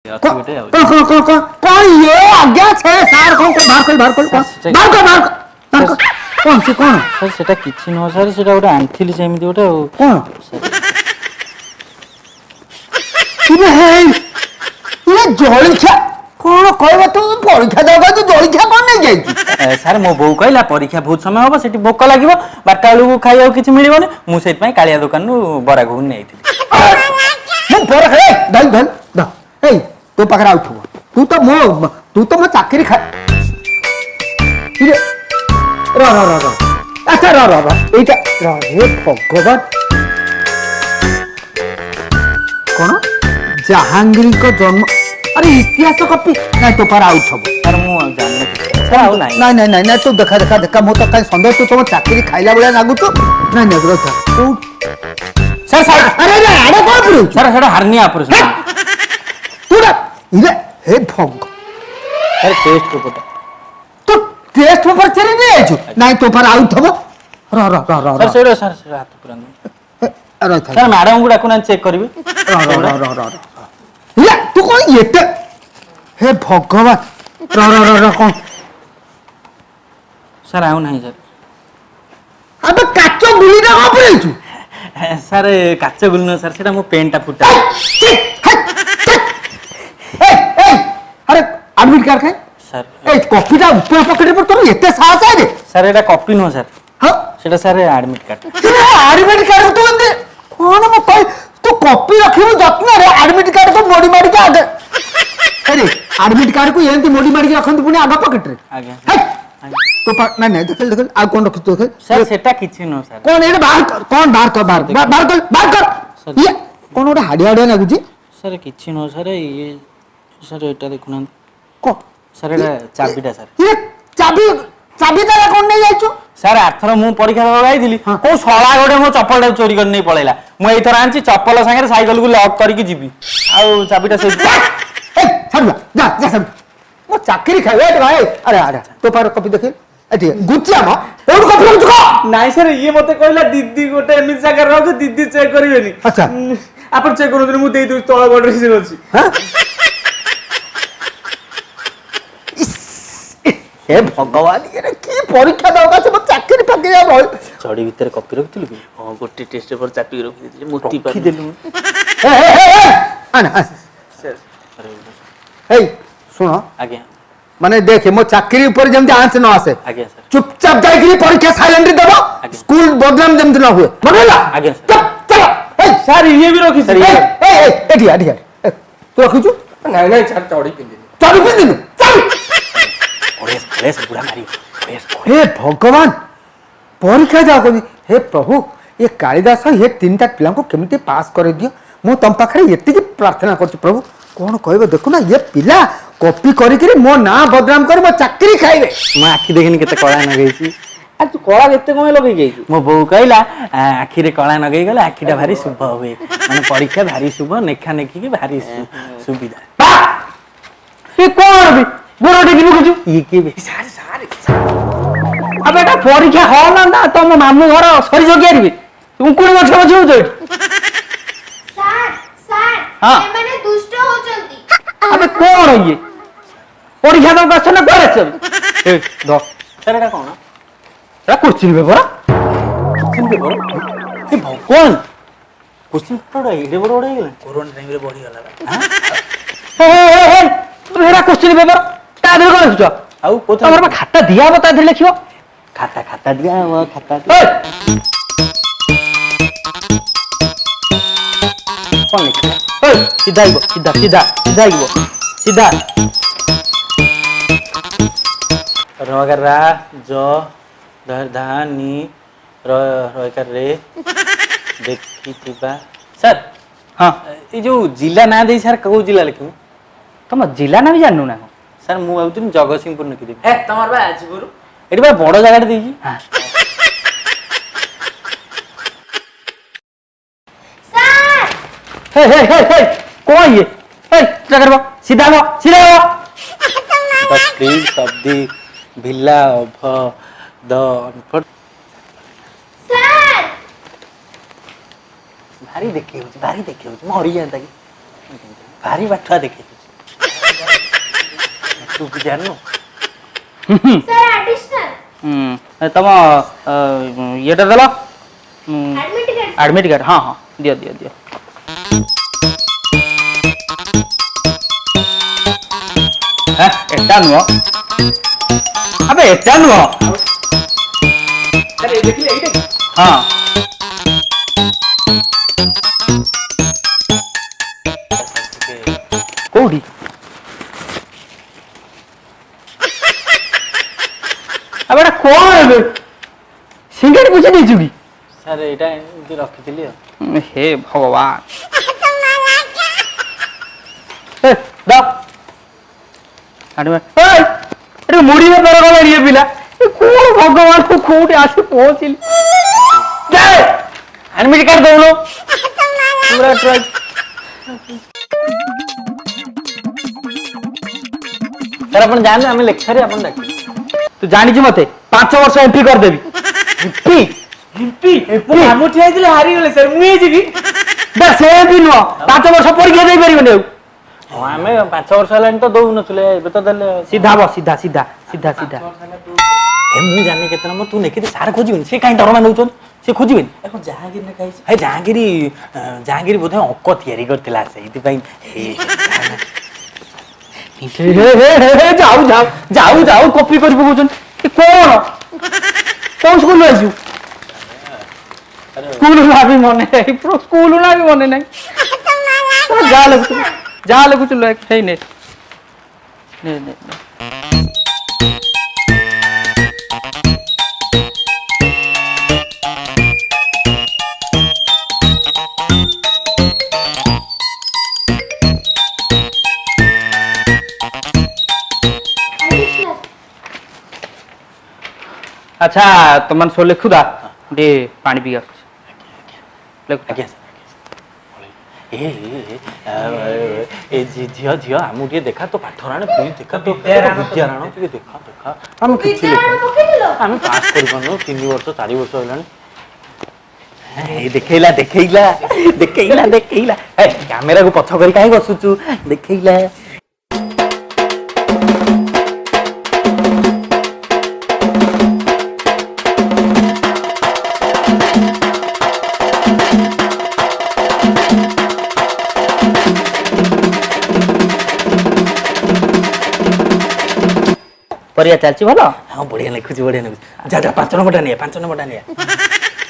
ଅଛି ଗୋଟେ ଆଉ कौन ये आज्ञा छे सार कौन को बाहर कौन से कौन ସାର୍ ସେଟା କିଛି ନୁହଁ ସାର୍ ସେଟା ଗୋଟେ ଆଣିଥିଲି ସେମିତି ଗୋଟେ ଆଉ कौन इने हे इने जळिखा कौन कहबा तू परीक्षा देबा तू जळिखा कौन नहीं जाई ସାର୍ ମୋ ବୋଉ କହିଲା ପରୀକ୍ଷା ବହୁତ ସମୟ ହବ ସେଠି ଭୋକ ଲାଗିବ 12ଟା ବେଳକୁ ଖାଇବାକୁ କିଛି ମିଳିବନି ମୁଁ ସେଇଥିପାଇଁ କାଳିଆ ଦୋକାନରୁ ବରା ଘୁଗୁନି ନେଇଥିଲି ମୁଁ बरा हे धल धल द ए तो पाखरा आउथबो तू तो मो चाकरी खा इरे र अच्छा र एटा र हे भगवान कौन जहांगीर को जन्म अरे इतिहास कॉपी नहीं तो पर आउट हबो ସାର୍ ମୁଁ ଜାଣିନି ସାର୍ ଆଉ ନାହିଁ नहीं तू देखा मो तो कहीं संदेह तू तुम चाकरी खाइला बेला लागू तो नहीं देखा तू ସାର୍ ସାର୍ अरे आड़े कौन पड़ू ସାର୍ ସେଟା ହାର୍ନିଆ ଅପରେସନ୍ तू ना इरे हे भग ସାର୍ ଟେଷ୍ଟ ରିପୋର୍ଟ तू टेस्ट पेपर चेरी नहीं आइछु नहीं तो पर आउट हबो र ସାର୍ ସେଇଟା ସାର୍ ସେଇଟା ହାତ ପୁରାନ୍ତୁ अरे ସାର୍ ମ୍ୟାଡାମଙ୍କୁ ଡାକୁନା ଚେକ୍ କରିବେ इरे तू कौन एते हे भगवान र कौन ସାର୍ ଆଉ ନାହିଁ ସାର୍ अबे काचो गुली ना कौन पड़ेछु ସାର୍ କାଚ ଗୁଲି ନୁହଁ ସାର୍ ସେଇଟା ମୋ ପେନ୍ଟା ଫୁଟା अरे एडमिट कार्ड खाए ସାର୍ ए कॉपीटा ऊपर पॉकेट पर तोर एते साहस है रे ସାର୍ ଏଇଟା କପି ନୁହଁ ସାର୍ हां ସେଇଟା sir admit card admit card तू एंदे कोन मो कह तू कॉपी रखिबो जत्न रे एडमिट कार्ड तो मोडी माडी के आगे अरे एडमिट कार्ड को एंती मोडी माडी के रखंत पुनी आगा पॉकेट रे ଆଜ୍ଞା तो नहीं देख आ कौन रख तू ସାର୍ ସେଟା କିଛି ନୁହଁ ସାର୍ कौन एडे बाहर कर कौन बाहर कर ये कौन ओडा हाडिया हाडिया लागुची ସାର୍ କିଛି ନୁହଁ ସାର୍ ଇଏ ସାର୍ ଏଇଟା ଦେଖୁନାହାନ୍ତି को ସାର୍ ଏଇଟା ଚାବିଟା ସାର୍ ये चाबी तारा कौन नहीं जाइछु ସାର୍ ଆରଥର ମୁଁ ପରୀକ୍ଷା ଦେବାକୁ ଯାଇଥିଲି କୋଉ ଶଳା ଗୋଟେ ମୋ ଚପଲଟାକୁ ଚୋରି କରି ନେଇ ପଳେଇଲା ମୁଁ ଏଇଥର ଆଣିଛି ଚପଲ ସାଙ୍ଗରେ ସାଇକେଲକୁ ଲକ୍ କରିକି ଯିବି ଆଉ ଚାବିଟା ସେଇ ए छाड़ जा सब मो चाकरी खाए ए भाई अरे तो पार कॉपी देखे एठी गुचिया म और कॉपी रख को ନାଇଁ ସାର୍ ଇଏ ମତେ କହିଲା ଦିଦି ଗୋଟେ ଏମିତି ଜାଗାରେ ରଖ ଦିଦି ଚେକ୍ କରିବେନି अच्छा ଆପଣ ଚେକ୍ କରନ୍ତୁ ମୁଁ ଦେଇ ଦଉଛି ତଳ ବଡ ରିସିଭ ଅଛି हां हे भगवान ये की परीक्षा दवा से मो चाकरी पके जा भाई ଚଡି ଭିତରେ କପି ରଖିଥିଲୁ କି ହଁ ଗୋଟେ ଟେଷ୍ଟ ପେପର ଚାପିକି ରଖିଦେଇଥିଲି ମୋତି ରଖି ଦେଲୁ ए आना ସାର୍ ए सुनो ଆଜ୍ଞା माने देखे मो चाकरी ऊपर जेमति आंच न आसे ଆଜ୍ଞା ସାର୍ चुपचाप जाइकरी परीक्षा साइलेंट दबो स्कूल बदनाम जेमति न हुए बनला आज्ञा सर। चलो ए ସାର୍ ଇଏ ବି ରଖି ସାର୍ ए एठी तू रखिछु नहीं छाड़ चौड़ी पिंदी चालू कर दिनु चल ପଳେस ବୁଢା ମାରି ପଳେସ हे भगवान परीक्षा जा करी हे प्रभु ये कालिदास ये तीनटा पिला को केमिति पास कर दियो मु तम पाखरे एति की प्रार्थना करछु प्रभु कौन कहबे देखु ना ये पिला कॉपी करी करी मो ना बदनाम कर मो चाकरी खाइबे ମୁଁ ଆଖି ଦେଖିନି କେତେ କଳା ନଗେଇଛି आज तू कला एते कमे लगै गइछु ମୋ ବୋଉ କହିଲା ଆଖିରେ କଳା ନଗେଇ ଗଲେ ଆଖିଟା ଭାରି ଶୁଭ ହୁଏ ମାନେ ପରୀକ୍ଷା ଭାରି ଶୁଭ ନେଖା ନେଖିକି ଭାରି ସୁବିଧା ये कौन भी गोरो टेकी बुकुछु ଇଏ କିଏ ବେ अब एटा परीक्षा हो ना तम मामू घर सरी जगियारिबे उकुणी गछ गछ होतो सर सर हाँ। ये माने दुष्ट होचंती अबे कौन ये परीक्षा दो क्वेश्चन करे सब ए दो ସାର୍ ଏଟା କ'ଣ रा क्वेश्चन पेपर କୋଶ୍ଚିନ୍ ପେପର ଏ ଭଗବାନ କୋଶ୍ଚିନ୍ ପେପର ଏଡ଼େ ବଡ଼ ବଡ଼ ହେଇଗଲା କୋରୋନା ଟାଇମ୍ରେ ବଢ଼ିଗଲା ए तू हेरा क्वेश्चन पेपर ता देर कोन लिखछ ଆଉ କୋଥା तमर खाता दिया बता दे लिखियो ଖାତା ଦିଆ ହବ ଖାତା ए କ'ଣ ଲେଖିଲା ସିଧା ଯିବ ସିଧା ସିଧା ସିଧା ଯିବ ସିଧା ରଗରା ଜ ଧା ନି ରଇକାର ରେ ଦେଖିଥିବା ସାର୍ हां ଏଇ ଯୋଉ ଜିଲ୍ଲା ନାଁ ଦେଇ ସାର୍ କୋଉ ଜିଲ୍ଲା ଲେଖିବୁ तुम जिला ना भी जाननु ना ସାର୍ ମୁଁ ଭାବୁଥିଲି ଜଗତସିଂହପୁର ଲେଖିଦେବି ए तमर बा आजपुर ଏଠି ବା ବଡ଼ ଜାଗାଟେ ଦେଇଛି सर हे कौन ये ए क्या करबो सीधा हो दस्ती शब्दी भिला अभ द अनपढ़ सर भारी देखी भारी देखी मरी जाता कि भारी बाठुआ देखी तू भी जानू सर एडिशनल तम येटा देल एडमिट कार्ड एडमिट कार्ड हाँ हाँ दियो दियो दियो एटा नुह अबे एटा नुह अरे देखिले एइटे हाँ कोठी अब एटा कौन है सिंगेट पूछे नहीं चुकी सर एटा एमती रखिथिली हे भगवान ए दा आडे अरे मुड़ी में पड़ गला ये पिला कौन भगवान को कोठी आसे पहुंचिल जाए एडमिट कार्ड दो पूरा ट्रक सर अपन जाने हमें लेक्चर है अपन डाक तू जानी छी मते 5 वर्ष एमपी कर देबी एमपी एमपी हमु ठिया दिले हारी गेले सर मुई जीबी बस से भी नो 5 वर्ष परीक्षा दे परिबने हमें 5 वर्ष हलानी तो दउ नथले एबे तो देले सीधा बस सीधा सीधा सीधा सीधा ए मु जाने केते नंबर तू नेकी सार खोजिबिन से काई डरमा नउछन से खोजिबिन एको जहांगीर ने कहै ए जहांगीर बोधे अंक तयारी करथिला सेति पई हे जाऊ जाऊ जाऊ जाऊ कॉपी कर पकोछन ए कौन स्कूल आइजु स्कूल ना भी मने नहीं प्रो स्कूल ना भी मने नहीं जा ले कुछ ले है नहीं एडिशनल अच्छा तुमन सो लिखुदा दे पानी पी लिख आज्ञा ए झियो झियो हमु टिके देखा तो पाठराण प्लीज देखा तो विद्याराण टिके देखा देखा हम किछि विद्यारायण पकेइलो हम पास करबनो 3 वर्ष 4 वर्ष होलानी ए देखैला देखैला देखैला देखैला ए कैमरा को पछ करी काहे बसुचू देखैला परिया चलची भलो हां बढ़िया लिखुची बढ़िया लिखुची जा जा 5 नंबरटा निया 5 नंबरटा निया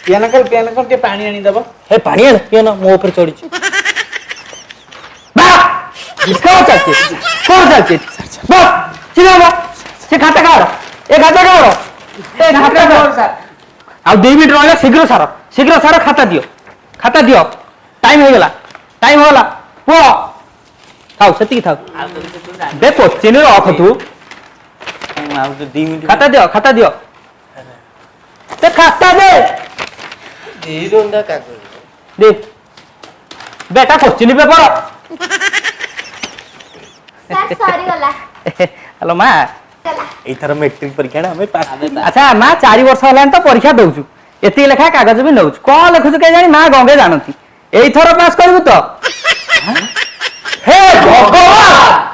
पियानकल के पानी आनी दबो हे पानी आन पियो ना मो ऊपर चढ़ी बा कौन चलची बस चिल्ला बा से खाता कारो ए खाता कारो सर आ 2 मिनिट रहला शीघ्र सारो खाता दियो टाइम हो गला पो थाओ सती थाओ बे क्वेश्चन रख तू आउ तो 2 मिनिट खाता दियो ते खाता दे जीरोंडा कागज दे बेटा क्वेश्चन पेपर सर सॉरी गला हेलो माँ गला एथर मैट्रिक परीक्षा हमें पास अच्छा माँ 4 वर्ष हलान तो परीक्षा दउछु एती लेखा कागज भी नउछु कौन लिखुछु के जानी माँ गंगे जानती एई थरो पास करबु तो हे भगवान